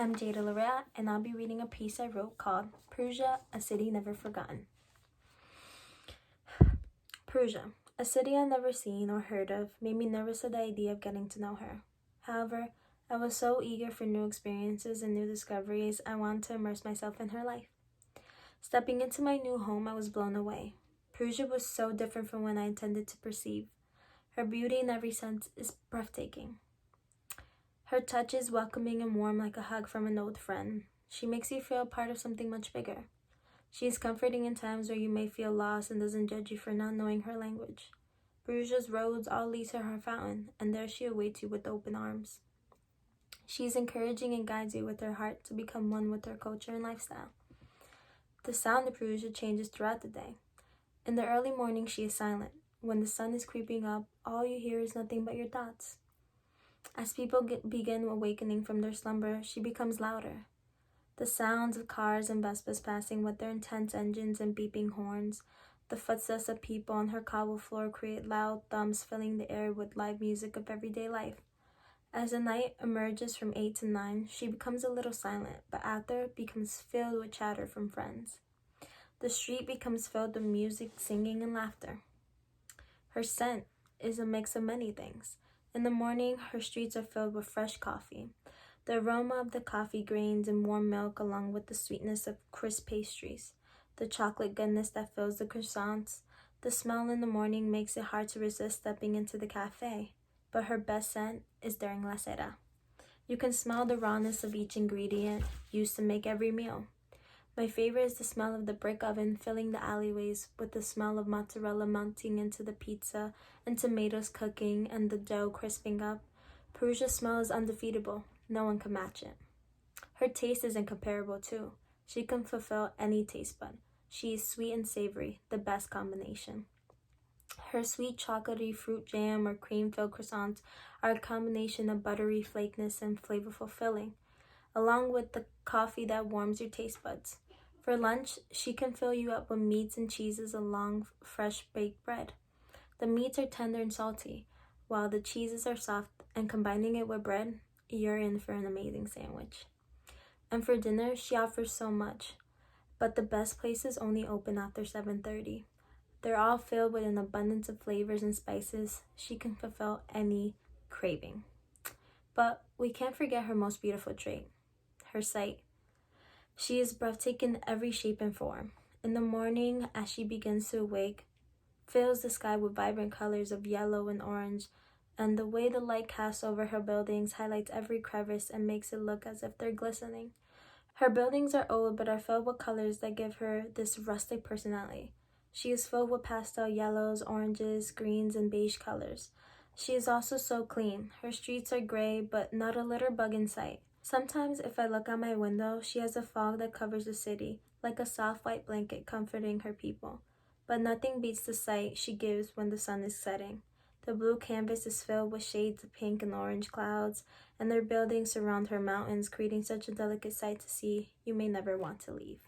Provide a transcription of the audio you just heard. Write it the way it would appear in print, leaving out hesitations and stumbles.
I'm Jada, and I'll be reading a piece I wrote called Perugia, a City Never Forgotten. Perugia, a city I'd never seen or heard of, made me nervous at the idea of getting to know her. However, I was so eager for new experiences and new discoveries, I wanted to immerse myself in her life. Stepping into my new home, I was blown away. Perugia was so different from what I intended to perceive. Her beauty in every sense is breathtaking. Her touch is welcoming and warm like a hug from an old friend. She makes you feel part of something much bigger. She is comforting in times where you may feel lost and doesn't judge you for not knowing her language. Perugia's roads all lead to her fountain, and there she awaits you with open arms. She is encouraging and guides you with her heart to become one with her culture and lifestyle. The sound of Perugia changes throughout the day. In the early morning, she is silent. When the sun is creeping up, all you hear is nothing but your thoughts. As people begin awakening from their slumber, she becomes louder. The sounds of cars and Vespas passing with their intense engines and beeping horns, the footsteps of people on her cobble floor create loud thumps filling the air with live music of everyday life. As the night emerges from 8 to 9, she becomes a little silent, but after becomes filled with chatter from friends. The street becomes filled with music, singing, and laughter. Her scent is a mix of many things. In the morning, her streets are filled with fresh coffee. The aroma of the coffee grains and warm milk along with the sweetness of crisp pastries. The chocolate goodness that fills the croissants. The smell in the morning makes it hard to resist stepping into the cafe. But her best scent is during la cera. You can smell the rawness of each ingredient used to make every meal. My favorite is the smell of the brick oven filling the alleyways with the smell of mozzarella melting into the pizza and tomatoes cooking and the dough crisping up. Perugia's smell is undefeatable. No one can match it. Her taste is incomparable too. She can fulfill any taste bud. She is sweet and savory, the best combination. Her sweet chocolatey fruit jam or cream-filled croissants are a combination of buttery flakiness and flavorful filling, along with the coffee that warms your taste buds. For lunch, she can fill you up with meats and cheeses along fresh baked bread. The meats are tender and salty, while the cheeses are soft, and combining it with bread, you're in for an amazing sandwich. And for dinner, she offers so much, but the best places only open after 7:30. They're all filled with an abundance of flavors and spices. She can fulfill any craving. But we can't forget her most beautiful trait, her sight. She is breathtaking in every shape and form. In the morning, as she begins to awake, fills the sky with vibrant colors of yellow and orange, and the way the light casts over her buildings highlights every crevice and makes it look as if they're glistening. Her buildings are old but are filled with colors that give her this rustic personality. She is filled with pastel yellows, oranges, greens, and beige colors. She is also so clean. Her streets are gray, but not a litter bug in sight. Sometimes, if I look out my window, she has a fog that covers the city, like a soft white blanket comforting her people. But nothing beats the sight she gives when the sun is setting. The blue canvas is filled with shades of pink and orange clouds, and their buildings surround her mountains, creating such a delicate sight to see you may never want to leave.